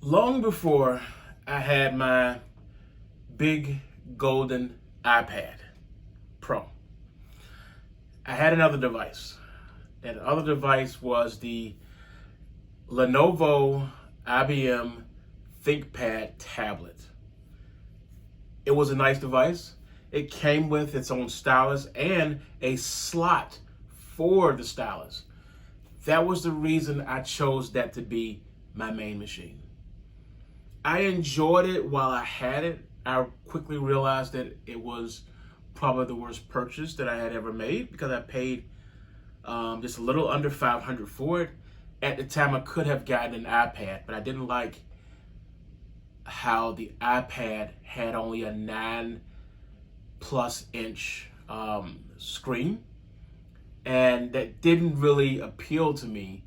Long before I had my big golden iPad Pro, I had another device. That other device was the Lenovo IBM ThinkPad Tablet. It was a nice device. It came with its own stylus and a slot for the stylus. That was the reason I chose that to be my main machine. I enjoyed it while I had it. I quickly realized that it was probably the worst purchase that I had ever made because I paid just a little under $500 for it. At the time, I could have gotten an iPad, but I didn't like how the iPad had only a 9+ inch screen, and that didn't really appeal to me.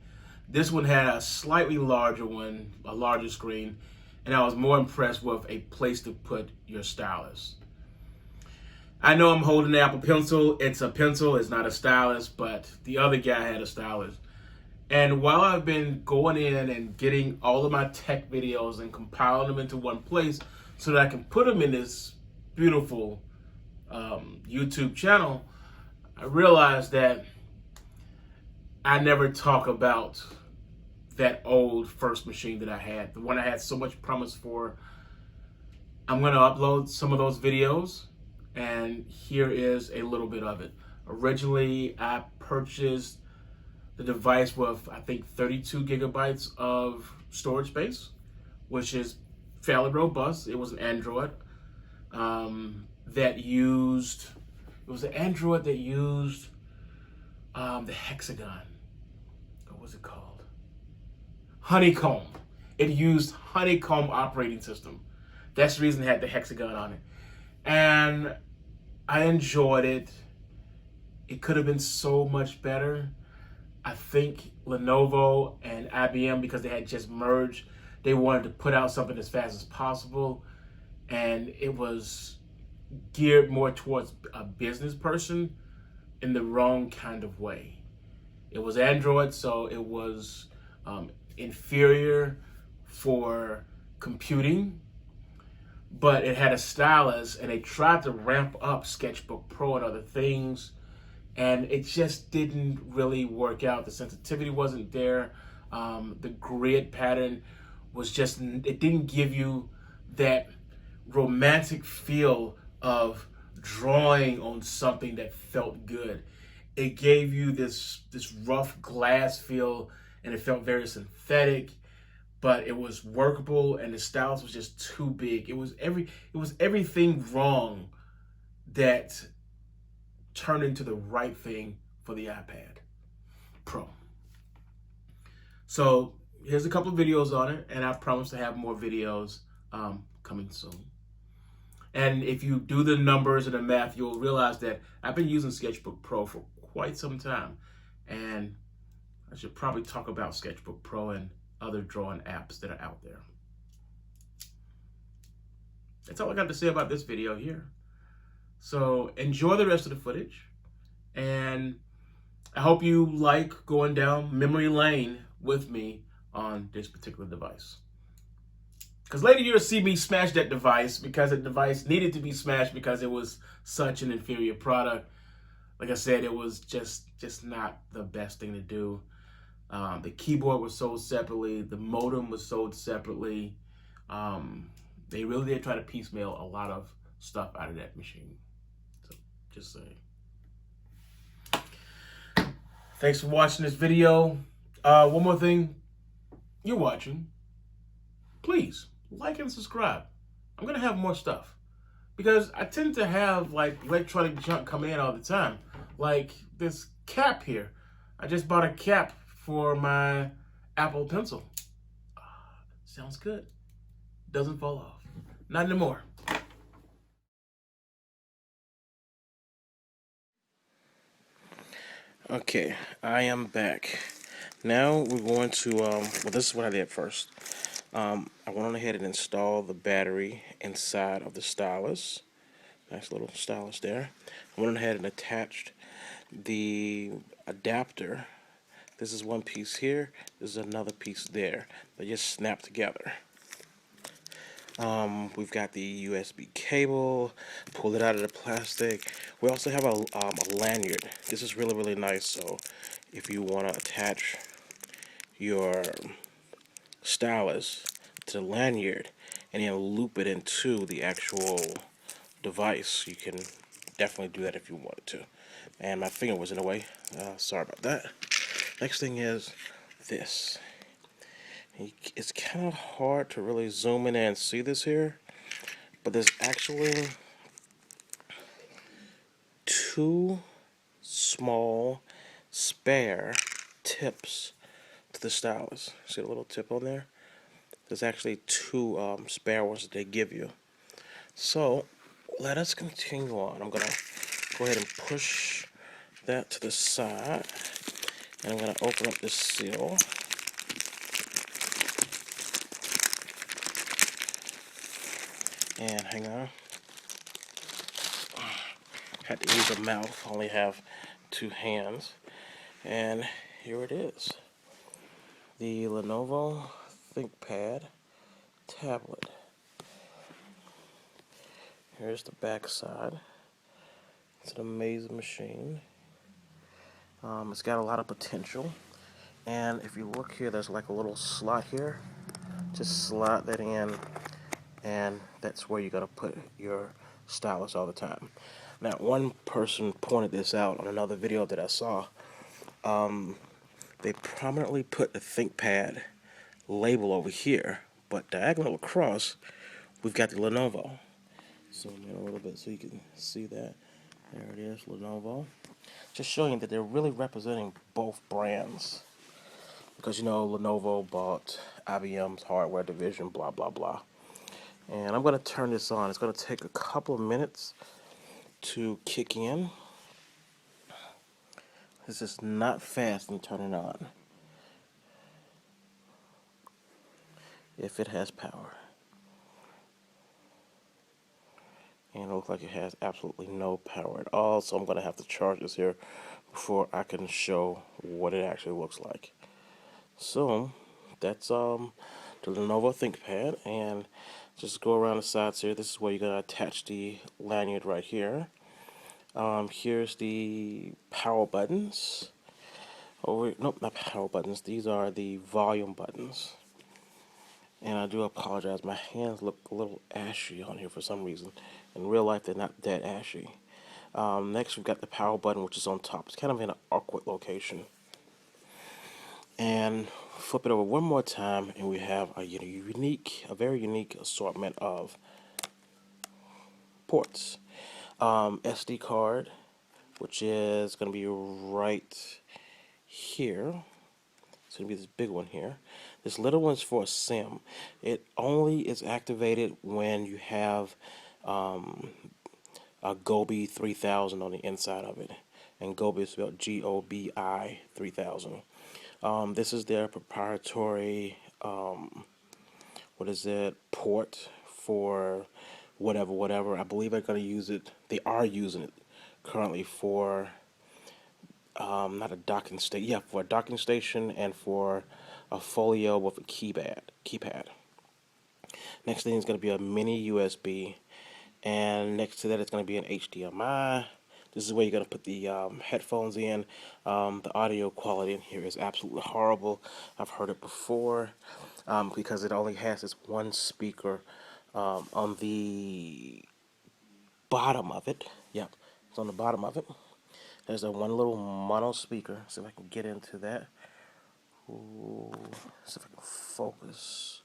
This one had a slightly larger one, a larger screen, and I was more impressed with a place to put your stylus. I know I'm holding the Apple Pencil. It's a pencil, it's not a stylus, but the other guy had a stylus. And while I've been going in and getting all of my tech videos and compiling them into one place so that I can put them in this beautiful YouTube channel, I realized that I never talk about that old first machine that I had, the one I had so much promise for. I'm going to upload some of those videos, and here is a little bit of it. Originally, I purchased the device with, I think, 32 gigabytes of storage space, which is fairly robust. It was an Android that used, it was an Android that used the hexagon. What was it called? Honeycomb. It used Honeycomb operating system. That's the reason it had the hexagon on it. And I enjoyed it. It could have been so much better. I think Lenovo and IBM, because they had just merged, they wanted to put out something as fast as possible. And it was geared more towards a business person in the wrong kind of way. It was Android, so it was inferior for computing, but it had a stylus, and they tried to ramp up Sketchbook Pro and other things, and it just didn't really work out. The sensitivity wasn't there. The grid pattern was just, it didn't give you that romantic feel of drawing on something that felt good. It gave you this rough glass feel, and it felt very synthetic, but it was workable, and the stylus was just too big. It was everything wrong that turned into the right thing for the iPad Pro. So here's a couple of videos on it, and I promise to have more videos coming soon. And if you do the numbers and the math, you'll realize that I've been using Sketchbook Pro for quite some time, and I should probably talk about Sketchbook Pro and other drawing apps that are out there. That's all I got to say about this video here. So enjoy the rest of the footage, and I hope you like going down memory lane with me on this particular device. Because later you'll see me smash that device, because the device needed to be smashed because it was such an inferior product. Like I said, it was just not the best thing to do. The keyboard was sold separately. The modem was sold separately. They really did try to piecemeal a lot of stuff out of that machine. So, just saying. Thanks for watching this video. One more thing. You're watching. Please, like and subscribe. I'm going to have more stuff, because I tend to have like electronic junk coming in all the time. Like this cap here. I just bought a cap for my Apple Pencil. Sounds good. Doesn't fall off. Not anymore. Okay, I am back. Now we're going to, well, this is what I did first. I went on ahead and installed the battery inside of the stylus. Nice little stylus there. I went ahead and attached the adapter. This is one piece here. This is another piece there. They just snap together. We've got the USB cable, pull it out of the plastic. We also have a lanyard. This is really, really nice. So if you want to attach your stylus to the lanyard and then loop it into the actual device, you can definitely do that if you wanted to. And my finger was in the way. Sorry about that. Next thing is this. It's kind of hard to really zoom in and see this here, but there's actually two small spare tips to the stylus. See the little tip on there? There's actually two spare ones that they give you. So let us continue on. I'm gonna go ahead and push that to the side, and I'm gonna open up this seal. And hang on. Had to use a mouth. Only have two hands. And here it is. The Lenovo ThinkPad Tablet. Here's the back side. It's an amazing machine. It's got a lot of potential. And if you look here, there's like a little slot here. Just slot that in, and that's where you're going to put your stylus all the time. Now, one person pointed this out on another video that I saw. They prominently put the ThinkPad label over here, but diagonal across, we've got the Lenovo. Zoom in a little bit so you can see that. There it is, Lenovo. Just showing you that they're really representing both brands. Because, you know, Lenovo bought IBM's hardware division, blah, blah, blah. And I'm going to turn this on. It's going to take a couple of minutes to kick in. This is not fast when you turn it on, if it has power. And it looks like it has absolutely no power at all, so I'm going to have to charge this here before I can show what it actually looks like. So that's the Lenovo ThinkPad, and just go around the sides here. This is where you're going to attach the lanyard right here. Here's the power buttons. Nope, not power buttons. These are the volume buttons. And I do apologize. My hands look a little ashy on here for some reason. In real life, they're not that ashy. Next, we've got the power button, which is on top. It's kind of in an awkward location. And flip it over one more time, and we have a very unique assortment of ports. SD card, which is going to be right here. It's going to be this big one here. This little one's for a SIM. It only is activated when you have a Gobi 3000 on the inside of it. And Gobi is spelled Gobi 3000. This is their proprietary, port for whatever. I believe they're going to use it. They are using it currently for not a docking station. Yeah, for a docking station and for a folio with a keypad. Next thing is going to be a mini USB, and next to that it's going to be an HDMI. This is where you're going to put the headphones in. The audio quality in here is absolutely horrible. I've heard it before because it only has this one speaker on the bottom of it. Yep, it's on the bottom of it. There's a one little mono speaker. See if I can get into that. Ooh, see if I can focus.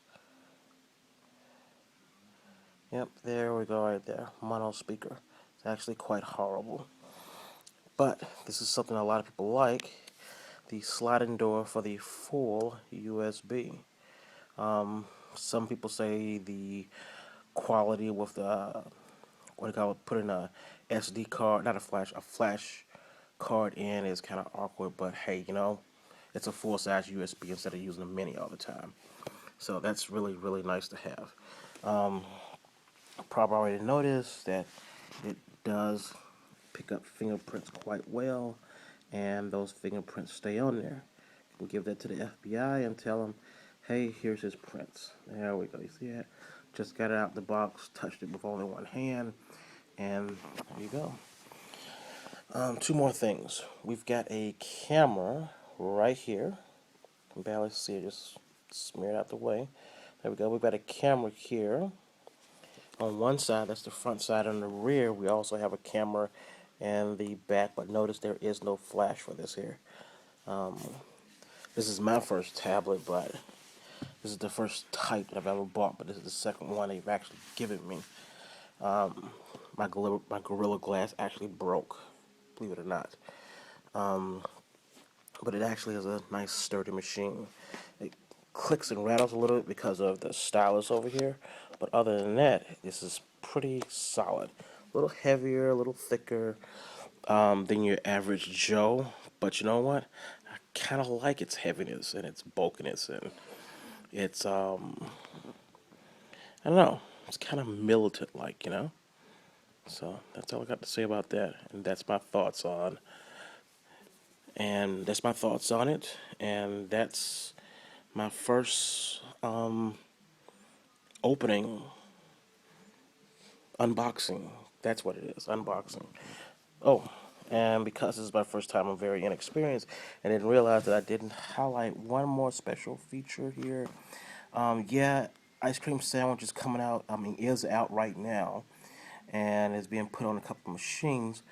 Yep, there we go right there. Mono speaker. It's actually quite horrible. But this is something a lot of people like. The sliding door for the full USB. Some people say the quality with the, putting a SD card, not a flash card in is kind of awkward, but hey, you know, it's a full-size USB instead of using a mini all the time. So that's really, really nice to have. Probably already noticed that it does pick up fingerprints quite well, and those fingerprints stay on there. You can give that to the FBI and tell them, hey, here's his prints. There we go. You see that? Just got it out the box, touched it with only one hand, and there you go. Two more things. We've got a camera right here. You can barely see it, just smeared out the way. There we go. We've got a camera here. On one side, that's the front side. On the rear, we also have a camera and the back, but notice there is no flash for this here. This is my first tablet, but this is the first type that I've ever bought, but this is the second one they've actually given me. My Gorilla Glass actually broke, believe it or not. But it actually is a nice sturdy machine. It clicks and rattles a little bit because of the stylus over here, but other than that, this is pretty solid. A little heavier, a little thicker than your average Joe, but you know what? I kind of like its heaviness and its bulkiness, and it's I don't know, it's kind of militant-like, you know. So that's all I got to say about that, and that's my thoughts on. And that's my thoughts on it, and that's my first opening, unboxing. That's what it is, unboxing. Oh, and because this is my first time, I'm very inexperienced, and didn't realize that I didn't highlight one more special feature here. Yeah, ice cream sandwich is coming out. I mean, is out right now, and is being put on a couple of machines.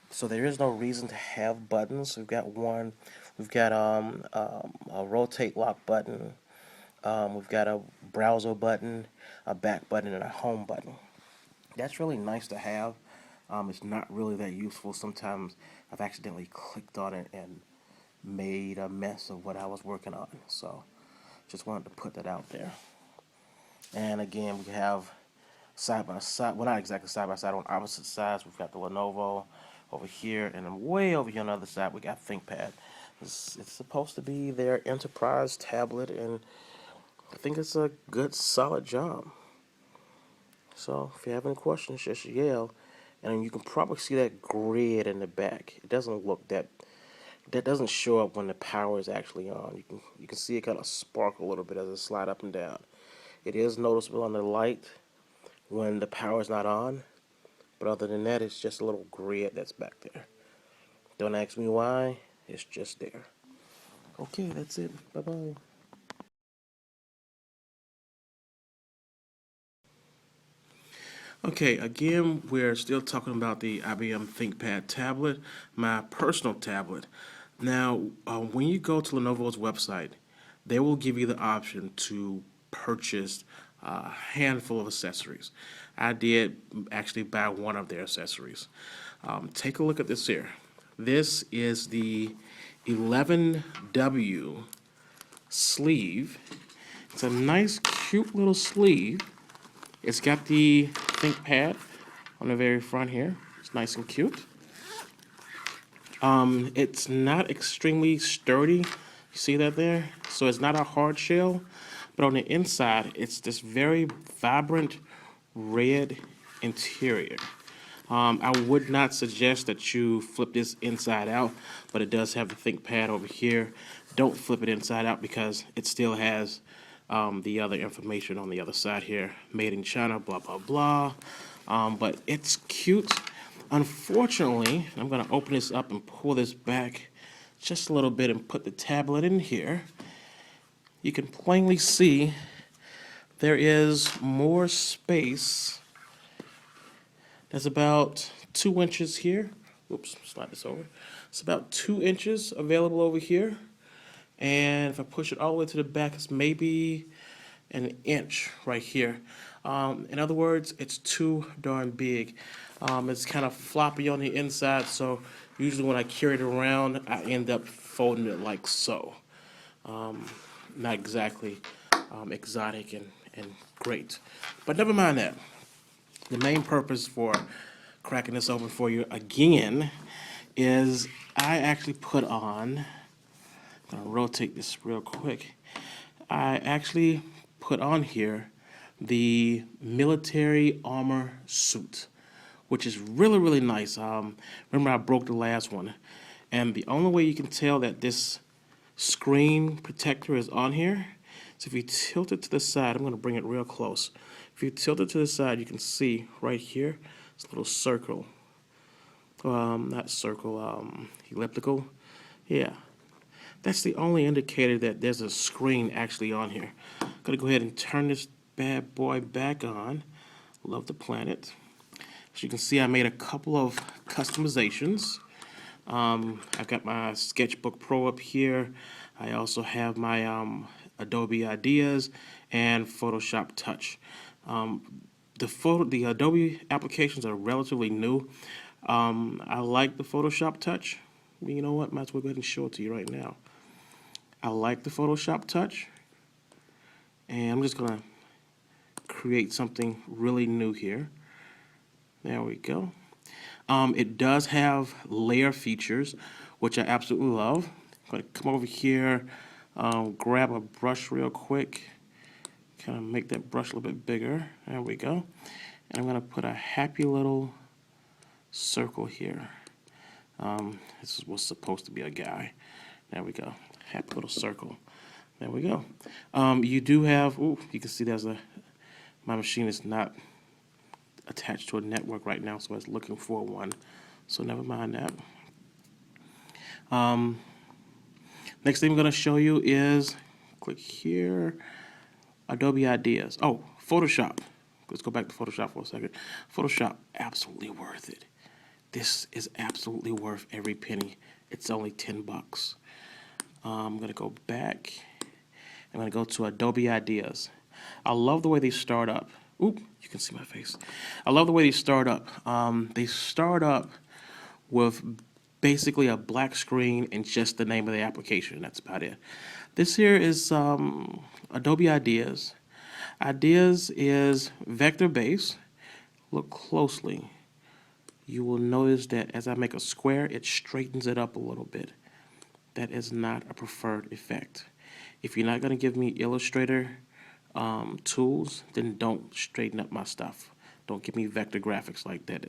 So there is no reason to have buttons. We've got one. We've got a rotate lock button. We've got a browser button, a back button, and a home button. That's really nice to have. It's not really that useful. Sometimes I've accidentally clicked on it and made a mess of what I was working on. So just wanted to put that out there. And again, we have side by side. Well, not exactly side by side. On opposite sides, we've got the Lenovo over here, and then way over here on the other side, we got ThinkPad. It's supposed to be their enterprise tablet, and I think it's a good, solid job. So if you have any questions, just yell. And you can probably see that grid in the back. It doesn't look that doesn't show up when the power is actually on. You can see it kind of sparkle a little bit as it slide up and down. It is noticeable on the light when the power is not on, but other than that, it's just a little grid that's back there. Don't ask me why, it's just there. Okay, that's it. Bye-bye. Okay, again, we're still talking about the IBM ThinkPad tablet, my personal tablet. Now, when you go to Lenovo's website, they will give you the option to purchase a handful of accessories. I did actually buy one of their accessories. Take a look at this here. This is the 11W sleeve. It's a nice, cute little sleeve. It's got the ThinkPad on the very front here. It's nice and cute. It's not extremely sturdy. You see that there? So it's not a hard shell, but on the inside, it's this very vibrant red interior. I would not suggest that you flip this inside out, but it does have the ThinkPad over here. Don't flip it inside out because it still has the other information on the other side here. Made in China, blah, blah, blah. But it's cute. Unfortunately, I'm going to open this up and pull this back just a little bit and put the tablet in here. You can plainly see there is more space. There's about 2 inches here. Oops, slide this over. It's about 2 inches available over here. And if I push it all the way to the back, it's maybe an inch right here. In other words, it's too darn big. It's kind of floppy on the inside, so usually when I carry it around, I end up folding it like so. Not exactly exotic and great. But never mind that. The main purpose for cracking this open for you again is I actually put on, I'm gonna rotate this real quick. I actually put on here the military armor suit, which is really, really nice. Remember I broke the last one, and the only way you can tell that this screen protector is on here So if you tilt it to the side, I'm going to bring it real close. If you tilt it to the side, you can see right here, it's a little circle. Not circle, elliptical. Yeah, that's the only indicator that there's a screen actually on here. I'm going to go ahead and turn this bad boy back on. Love the planet. As you can see, I made a couple of customizations. I've got my Sketchbook Pro up here. I also have my Adobe Ideas and Photoshop Touch. The Adobe applications are relatively new. I like the Photoshop Touch. You know what? Might as well go ahead and show it to you right now. I like the Photoshop Touch, and I'm just gonna create something really new here. There we go. It does have layer features, which I absolutely love. I'm going to come over here, grab a brush real quick, kind of make that brush a little bit bigger. There we go. And I'm going to put a happy little circle here. This was supposed to be a guy. There we go. Happy little circle. There we go. You do have, ooh, you can see my machine is not attached to a network right now, so I was looking for one. So never mind that. Next thing I'm going to show you is, click here, Adobe Ideas. Oh, Photoshop. Let's go back to Photoshop for a second. Photoshop, absolutely worth it. This is absolutely worth every penny. It's only $10. I'm going to go back. I'm going to go to Adobe Ideas. I love the way they start up. Oop, you can see my face. I love the way they start up. They start up with basically a black screen and just the name of the application. That's about it. This here is Adobe Ideas. Ideas is vector based. Look closely. You will notice that as I make a square, it straightens it up a little bit. That is not a preferred effect. If you're not going to give me Illustrator tools, then don't straighten up my stuff. Don't give me vector graphics like that.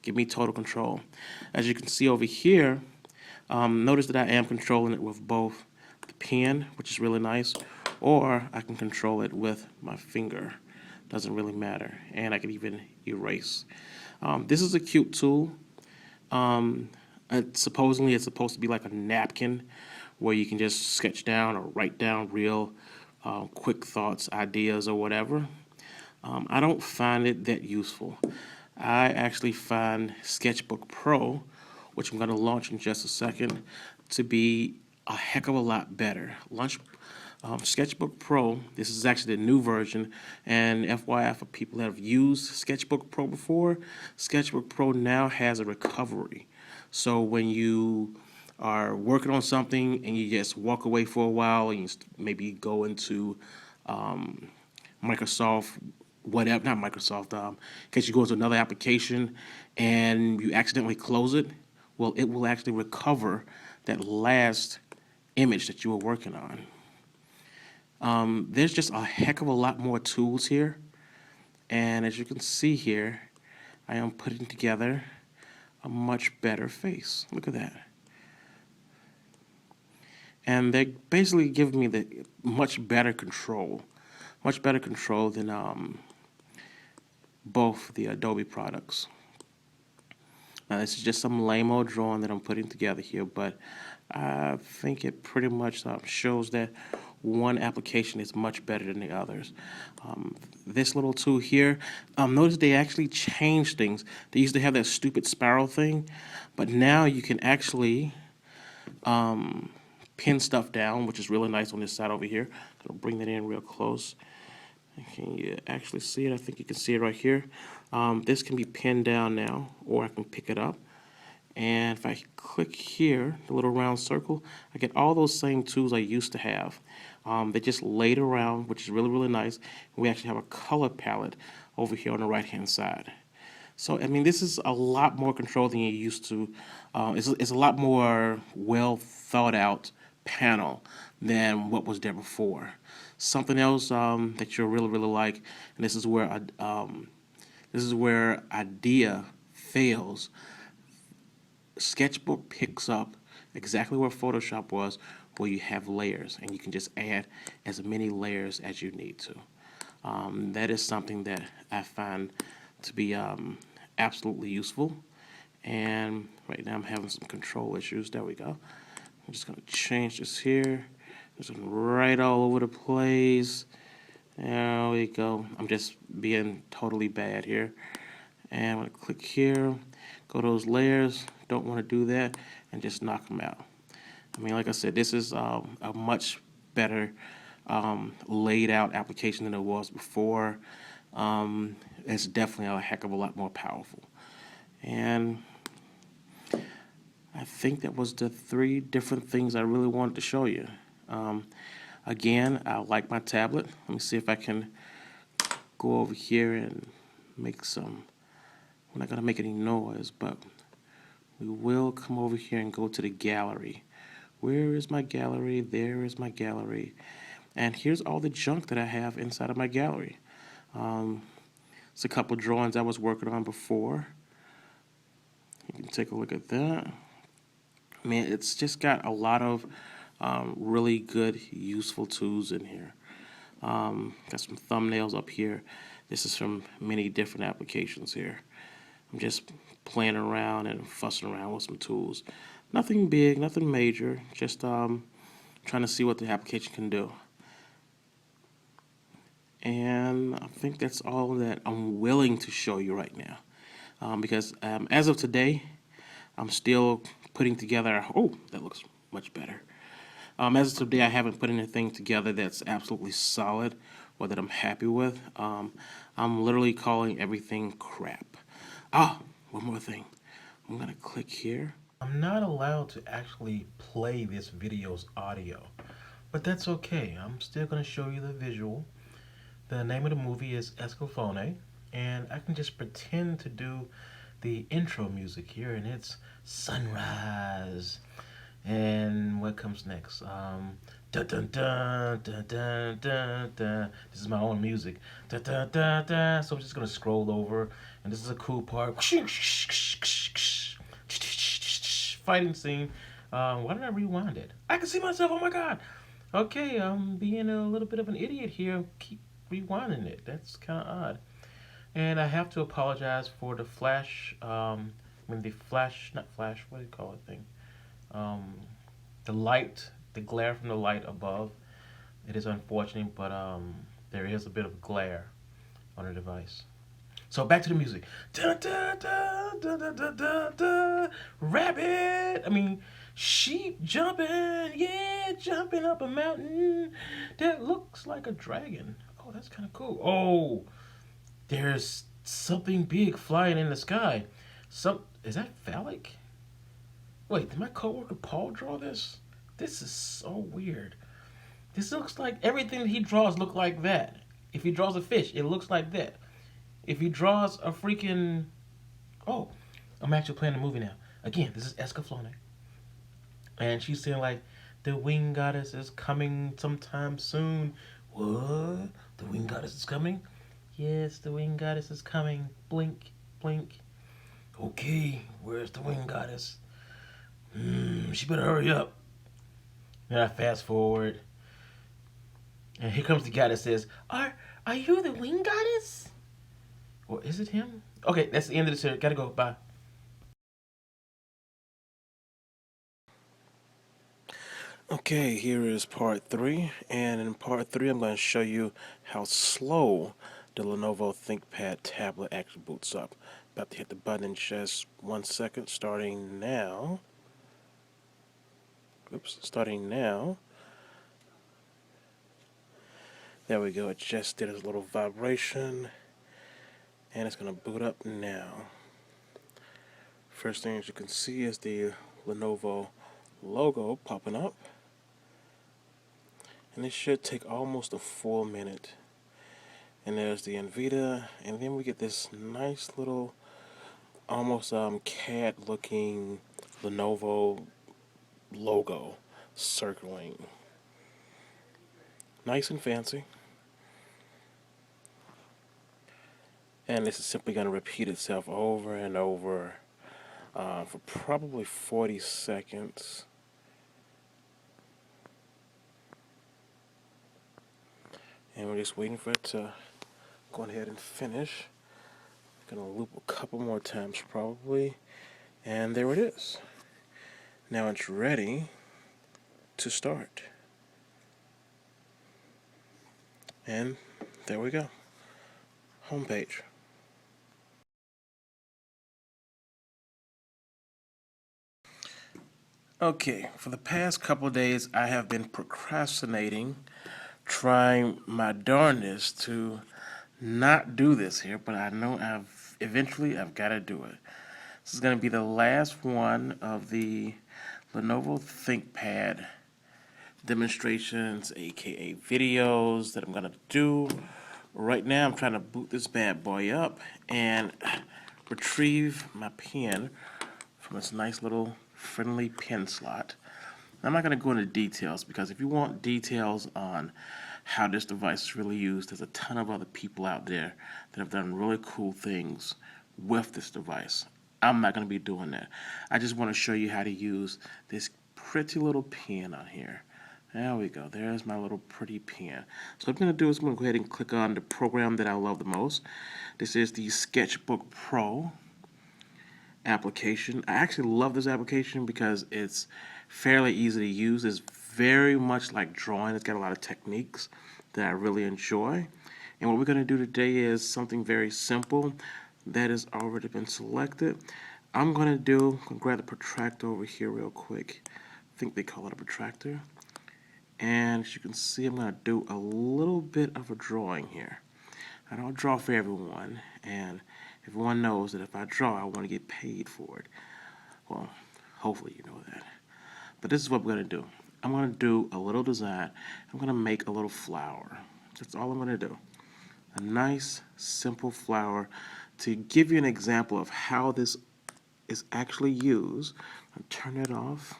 Give me total control. As you can see over here, notice that I am controlling it with both the pen, which is really nice, or I can control it with my finger. Doesn't really matter. And I can even erase. This is a cute tool. Supposedly it's supposed to be like a napkin where you can just sketch down or write down real quick thoughts, ideas, or whatever. I don't find it that useful. I actually find Sketchbook Pro, which I'm going to launch in just a second, to be a heck of a lot better. Sketchbook Pro, this is actually the new version, and FYI for people that have used Sketchbook Pro before, Sketchbook Pro now has a recovery. So when you are working on something and you just walk away for a while and you maybe go into Microsoft, whatever, not Microsoft, in case you go into another application and you accidentally close it, well, it will actually recover that last image that you were working on. There's just a heck of a lot more tools here, and as you can see here, I am putting together a much better face. Look at that. And they basically give me the much better control than both the Adobe products. Now this is just some lame-o drawing that I'm putting together here, but I think it pretty much shows that one application is much better than the others. This little tool here, notice they actually changed things. They used to have that stupid spiral thing, but now you can actually pin stuff down, which is really nice on this side over here. I'm gonna bring that in real close. Can you actually see it? I think you can see it right here. This can be pinned down now, or I can pick it up. And if I click here, the little round circle, I get all those same tools I used to have. They're just laid around, which is really, really nice. We actually have a color palette over here on the right-hand side. So, I mean, this is a lot more control than you used to. It's a lot more well thought out panel than what was there before. Something else that you'll really, really like, and this is where idea fails. Sketchbook picks up exactly where Photoshop was, where you have layers, and you can just add as many layers as you need to. That is something that I find to be absolutely useful. And right now I'm having some control issues. There we go. I'm just going to change this here. Just right all over the place. There we go. I'm just being totally bad here. And I'm going to click here, go to those layers. Don't want to do that, and just knock them out. I mean, like I said, this is a much better laid out application than it was before. It's definitely a heck of a lot more powerful. And I think that was the 3 different things I really wanted to show you. Again, I like my tablet. Let me see if I can go over here and make some. We're not going to make any noise, but we will come over here and go to the gallery. Where is my gallery? There is my gallery. And here's all the junk that I have inside of my gallery. It's a couple drawings I was working on before. You can take a look at that. I mean, it's just got a lot of really good, useful tools in here. Got some thumbnails up here. This is from many different applications here. I'm just playing around and fussing around with some tools. Nothing big, nothing major, just trying to see what the application can do. And I think that's all that I'm willing to show you right now. Because as of today, I'm still putting together, oh, that looks much better. As of today, I haven't put anything together that's absolutely solid or that I'm happy with. I'm literally calling everything crap. One more thing. I'm going to click here. I'm not allowed to actually play this video's audio, but that's okay. I'm still going to show you the visual. The name of the movie is Escaflowne, and I can just pretend to do the intro music here, and it's sunrise. And what comes next? Dun dun dun dun dun dun dun. This is my own music. Dun dun dun dun. So I'm just gonna scroll over, and this is a cool part. Fighting scene. Why did I rewind it? I can see myself. Oh my god. Okay, I'm being a little bit of an idiot here. Keep rewinding it. That's kind of odd. And I have to apologize for the flash. The flash, not flash. What do you call it? Thing. The light, the glare from the light above. It is unfortunate, but there is a bit of glare on the device. So back to the music. Da, da, da, da, da, da, da, da. Rabbit. Sheep jumping. Yeah, jumping up a mountain. That looks like a dragon. Oh, that's kind of cool. Oh, there's something big flying in the sky. Is that phallic? Wait, did my coworker Paul draw this? This is so weird. This looks like everything that he draws look like that. If he draws a fish, it looks like that. If he draws a freaking... Oh, I'm actually playing the movie now. Again, this is Escaflowne. And she's saying like, the winged goddess is coming sometime soon. What? The winged goddess is coming? Yes, the winged goddess is coming. Blink, blink. Okay, where's the winged goddess? She better hurry up. Then I fast forward. And here comes the guy that says, Are you the winged goddess? Or is it him? Okay, that's the end of the series. Gotta go. Bye. Okay, here is part 3. And in part 3, I'm going to show you how slow the Lenovo ThinkPad Tablet actually boots up. About to hit the button in just 1 second, starting now. Oops, starting now. There we go, it just did a little vibration. And it's going to boot up now. First thing as you can see is the Lenovo logo popping up. And it should take almost a full minute. And there's the NVIDIA, and then we get this nice little, almost CAD looking Lenovo logo circling. Nice and fancy. And this is simply going to repeat itself over and over for probably 40 seconds. And we're just waiting for it to go ahead and finish. Gonna loop a couple more times probably. And there it is. Now it's ready to start. And there we go. Homepage. Okay, for the past couple of days I have been procrastinating, trying my darndest to not do this here, but I know I've got to do it. This is going to be the last one of the Lenovo ThinkPad demonstrations, aka videos that I'm going to do. Right now I'm trying to boot this bad boy up and retrieve my pen from its nice little friendly pen slot. I'm not going to go into details because if you want details on how this device is really used, there's a ton of other people out there that have done really cool things with this device. I'm not going to be doing that. I just want to show you how to use this pretty little pen on here. There we go. There's my little pretty pen. So what I'm going to do is I'm going to go ahead and click on the program that I love the most. This is the Sketchbook Pro application. I actually love this application because it's fairly easy to use. It's very much like drawing. It's got a lot of techniques that I really enjoy. And what we're going to do today is something very simple that has already been selected. I'm going to grab the protractor over here real quick. I think they call it a protractor. And as you can see, I'm going to do a little bit of a drawing here. I don't draw for everyone, and everyone knows that if I draw, I want to get paid for it. Well, hopefully you know that. But this is what we're going to do. I'm going to do a little design. I'm going to make a little flower. That's all I'm going to do. A nice, simple flower to give you an example of how this is actually used. I'll turn it off.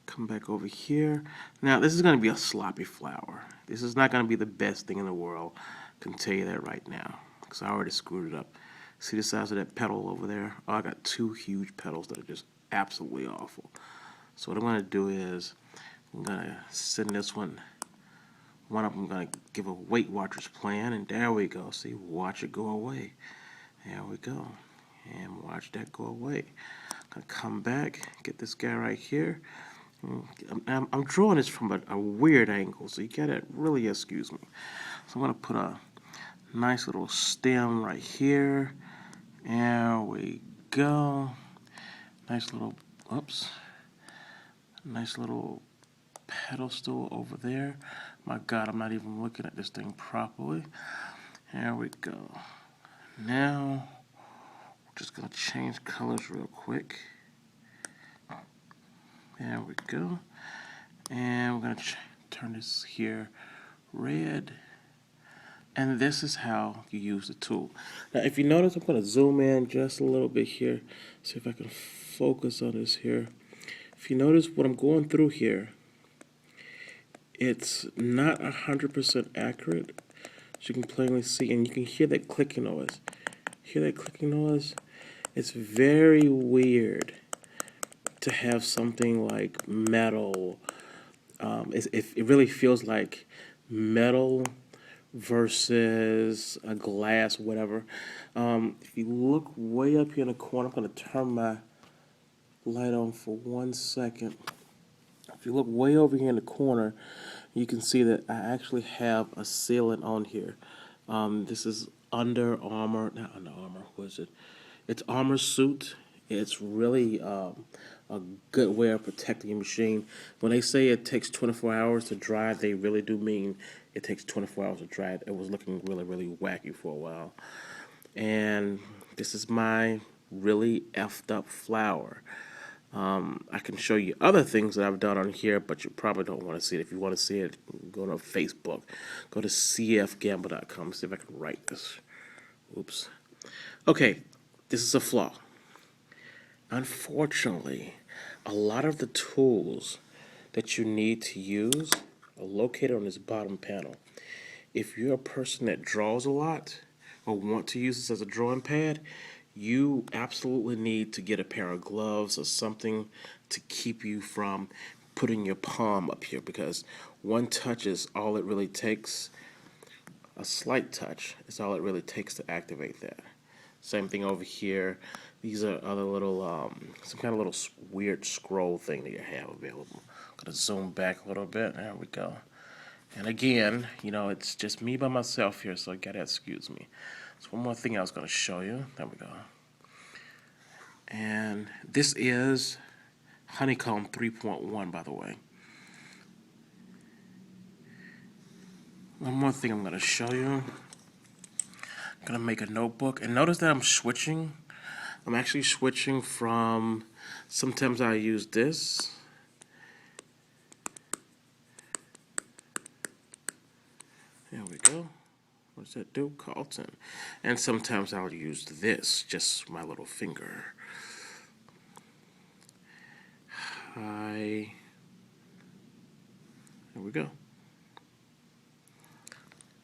Come back over here. Now, this is going to be a sloppy flower. This is not going to be the best thing in the world. I can tell you that right now, because I already screwed it up. See the size of that petal over there? Oh, I got two huge petals that are just absolutely awful. So what I'm going to do is I'm going to send this one of them, I'm going to give a Weight Watchers plan, and there we go. See, watch it go away. There we go. And watch that go away. I'm going to come back, get this guy right here. I'm drawing this from a weird angle, so you gotta really excuse me. So I'm gonna put a nice little stem right here. There we go. Nice little, nice little pedestal over there. My God, I'm not even looking at this thing properly. There we go. Now, we're just gonna change colors real quick. There we go. And we're going to turn this here red. And this is how you use the tool. Now, if you notice, I'm going to zoom in just a little bit here. See if I can focus on this here. If you notice what I'm going through here, it's not 100% accurate. As you can plainly see, and you can hear that clicking noise. Hear that clicking noise? It's very weird to have something like metal. It really feels like metal versus a glass, whatever. If you look way up here in the corner, I'm going to turn my light on for 1 second. If you look way over here in the corner, you can see that I actually have a sealant on here. This is Under Armour, not Under Armour, what is it? It's Armor Suit. It's really a good way of protecting your machine. When they say it takes 24 hours to dry, they really do mean it takes 24 hours to dry. It was looking really, really wacky for a while. And this is my really effed up flower. I can show you other things that I've done on here, but you probably don't want to see it. If you want to see it, go to Facebook. Go to cfgamble.com. See if I can write this. Oops. Okay, this is a flaw. Unfortunately, a lot of the tools that you need to use are located on this bottom panel. If you're a person that draws a lot or want to use this as a drawing pad, you absolutely need to get a pair of gloves or something to keep you from putting your palm up here, because one touch is all it really takes. A slight touch is all it really takes to activate that. Same thing over here. These are other little, some kind of little weird scroll thing that you have available. I'm gonna zoom back a little bit. There we go. And again, you know, it's just me by myself here, so you gotta excuse me. So one more thing I was gonna show you. There we go. And this is Honeycomb 3.1, by the way. One more thing I'm gonna show you. I'm gonna make a notebook, and notice that I'm switching. I'm actually switching from, sometimes I use this. There we go. What does that do? Carlton. And sometimes I'll use this, just my little finger. Hi. There we go.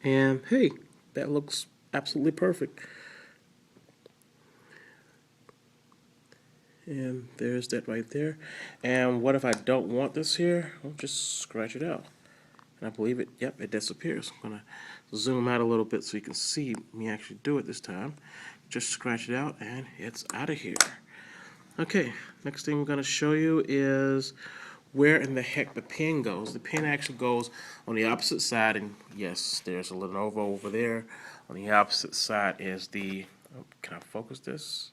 And hey, that looks absolutely perfect. And there's that right there. And what if I don't want this here? I'll just scratch it out. And I believe it, yep, it disappears. I'm gonna zoom out a little bit so you can see me actually do it this time. Just scratch it out and it's out of here. Okay, next thing I'm gonna show you is where in the heck the pen goes. The pen actually goes on the opposite side, and yes, there's a Lenovo over there. On the opposite side is the, oh, can I focus this?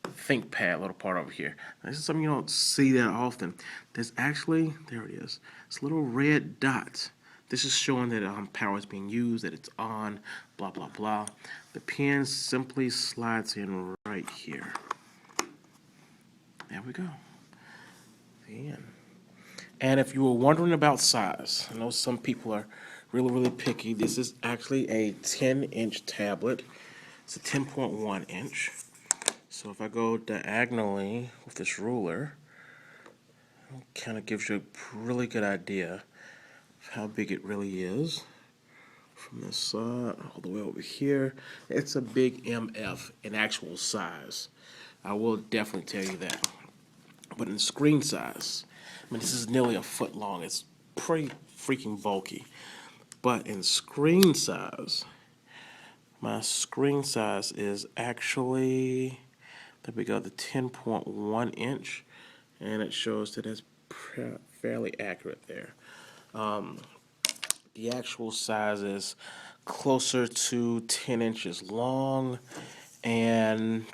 ThinkPad little part over here. Now, this is something you don't see that often. There's actually, there it is, it's a little red dot. This is showing that power is being used, that it's on, blah, blah, blah. The pen simply slides in right here. There we go. The end. And if you were wondering about size, I know some people are really, really picky. This is actually a 10-inch tablet. It's a 10.1 inch. So if I go diagonally with this ruler, it kind of gives you a really good idea of how big it really is. From this side all the way over here, it's a big MF in actual size. I will definitely tell you that. But in screen size, I mean, this is nearly a foot long. It's pretty freaking bulky. But in screen size, my screen size is actually, there we go, the 10.1 inch, and it shows that it's fairly accurate there. The actual size is closer to 10 inches long and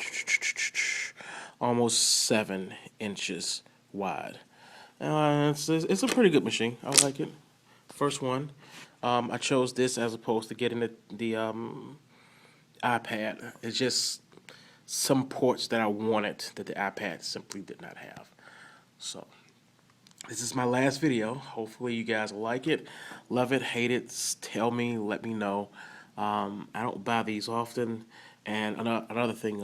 almost 7 inches wide. It's a pretty good machine. I like it. First one. I chose this as opposed to getting the iPad. It's just some ports that I wanted that the iPad simply did not have. So this is my last video. Hopefully you guys like it, love it, hate it. Tell me, let me know. I don't buy these often. And another thing,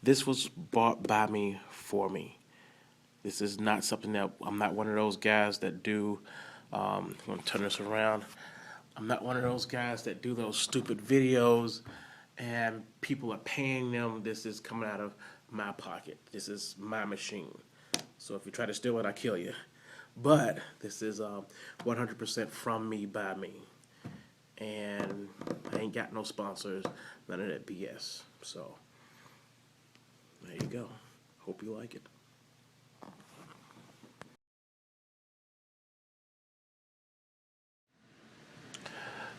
this was bought by me for me. This is not something that, I'm not one of those guys that do, I'm going to turn this around. I'm not one of those guys that do those stupid videos and people are paying them. This is coming out of my pocket. This is my machine. So if you try to steal it, I'll kill you. But this is 100% from me, by me. And I ain't got no sponsors, none of that BS. So there you go. Hope you like it.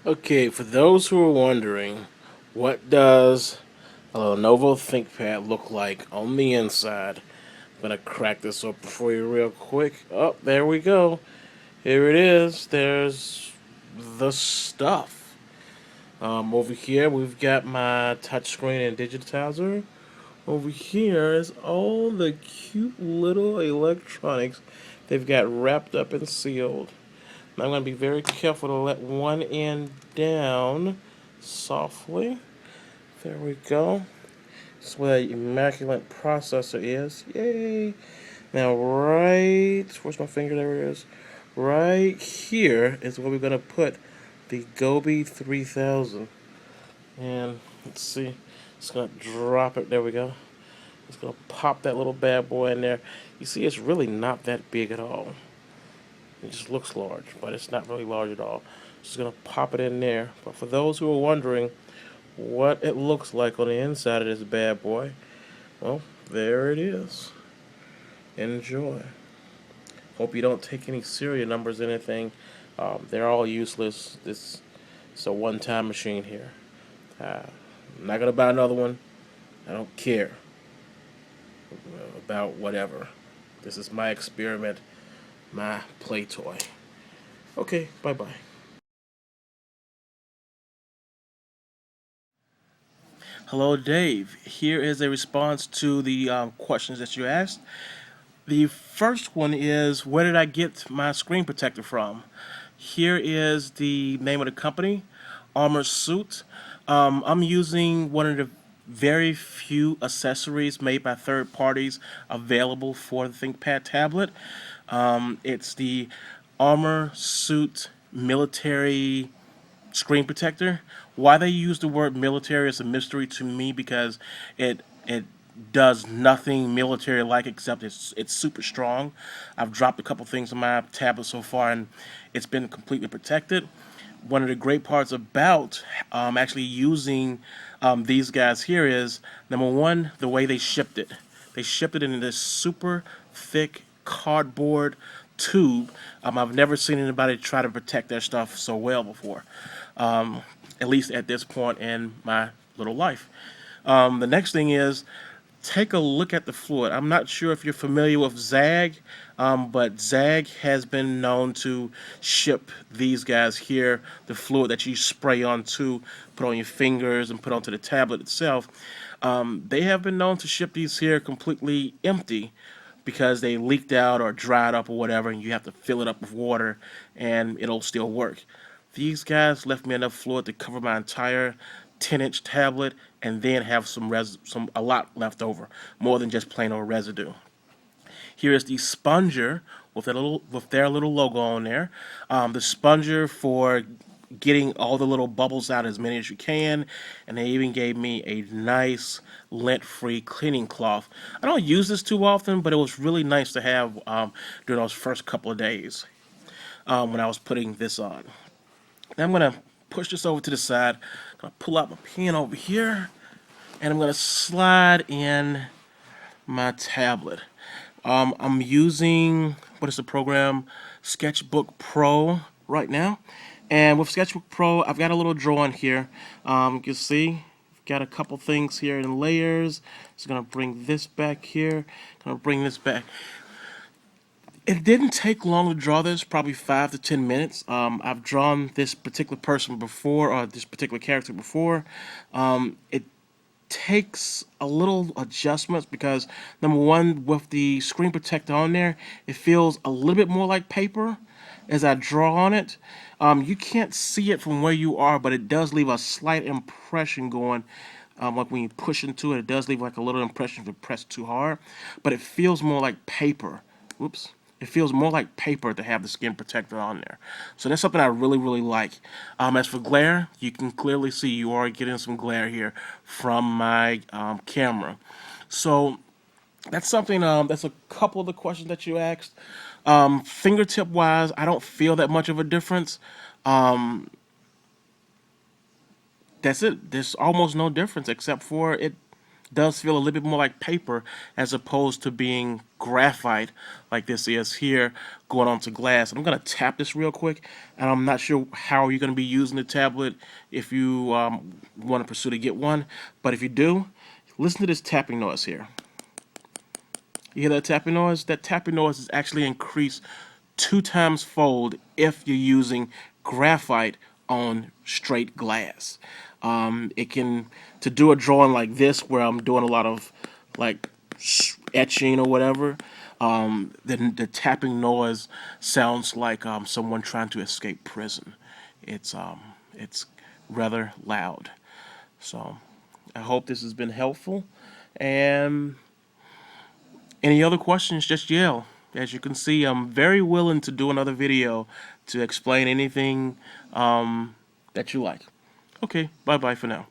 Okay, for those who are wondering, what does a Lenovo ThinkPad look like on the inside? I'm going to crack this open for you real quick. Oh, there we go. Here it is. There's the stuff. Over here, we've got my touchscreen and digitizer. Over here is all the cute little electronics they've got wrapped up and sealed. Now I'm going to be very careful to let one end down softly. There we go. That's where the immaculate processor is. Yay! Now where's my finger? There it is. Right here is where we're going to put the Adobe 3000. And let's see. It's going to drop it. There we go. It's going to pop that little bad boy in there. You see, it's really not that big at all. It just looks large, but it's not really large at all. Just gonna pop it in there. But for those who are wondering what it looks like on the inside of this bad boy, well, there it is. Enjoy. Hope you don't take any serial numbers or anything. They're all useless. This is a one-time machine here. I'm not gonna buy another one. I don't care about whatever. This is my experiment, my play toy. Okay, bye-bye. Hello, Dave. Here is a response to the questions that you asked. The first one is, where did I get my screen protector from? Here is the name of the company, Armor Suit. I'm using one of the very few accessories made by third parties available for the ThinkPad tablet. It's the Armor Suit Military screen protector. Why they use the word military is a mystery to me, because it does nothing military like, except it's super strong. I've dropped a couple things on my tablet so far, and it's been completely protected. One of the great parts about actually using these guys here is, number one, the way they shipped it. They shipped it in this super thick cardboard tube. I've never seen anybody try to protect their stuff so well before, at least at this point in my little life. The next thing is, take a look at the fluid. I'm not sure if you're familiar with Zag, but Zag has been known to ship these guys here, the fluid that you spray onto, put on your fingers, and put onto the tablet itself. They have been known to ship these here completely empty, because they leaked out or dried up or whatever, and you have to fill it up with water, and it'll still work. These guys left me enough fluid to cover my entire 10-inch tablet, and then have a lot left over, more than just plain old residue. Here is the sponger with their little logo on there. The sponger for getting all the little bubbles out, as many as you can, and they even gave me a nice lint-free cleaning cloth. I don't use this too often, but it was really nice to have during those first couple of days when I was putting this on. Now I'm going to push this over to the side. I'm going to pull out my pen over here, and I'm going to slide in my tablet. I'm using, what is the program? Sketchbook Pro right now. And with Sketchbook Pro, I've got a little drawing here. You can see, I've got a couple things here in layers. Just going to bring this back here. Going to bring this back. It didn't take long to draw this, probably 5 to 10 minutes. I've drawn this particular person before, or this particular character before. It takes a little adjustments, because number one, with the screen protector on there, it feels a little bit more like paper as I draw on it. You can't see it from where you are, but it does leave a slight impression going. Like when you push into it, it does leave like a little impression if you press too hard, but it feels more like paper. Whoops. It feels more like paper to have the skin protector on there. So that's something I really, really like. As for glare, you can clearly see you are getting some glare here from my camera. So that's something, that's a couple of the questions that you asked. Fingertip-wise, I don't feel that much of a difference. That's it. There's almost no difference, except for it does feel a little bit more like paper, as opposed to being graphite like this is here going onto glass. And I'm going to tap this real quick, and I'm not sure how you're going to be using the tablet if you want to pursue to get one, but if you do, listen to this tapping noise here. You hear that tapping noise? That tapping noise is actually increased 2 times fold if you're using graphite on straight glass. It can, to do a drawing like this where I'm doing a lot of like etching or whatever, the tapping noise sounds like someone trying to escape prison. It's rather loud. So I hope this has been helpful, and any other questions, just yell. As you can see, I'm very willing to do another video to explain anything that you like. Okay, bye-bye for now.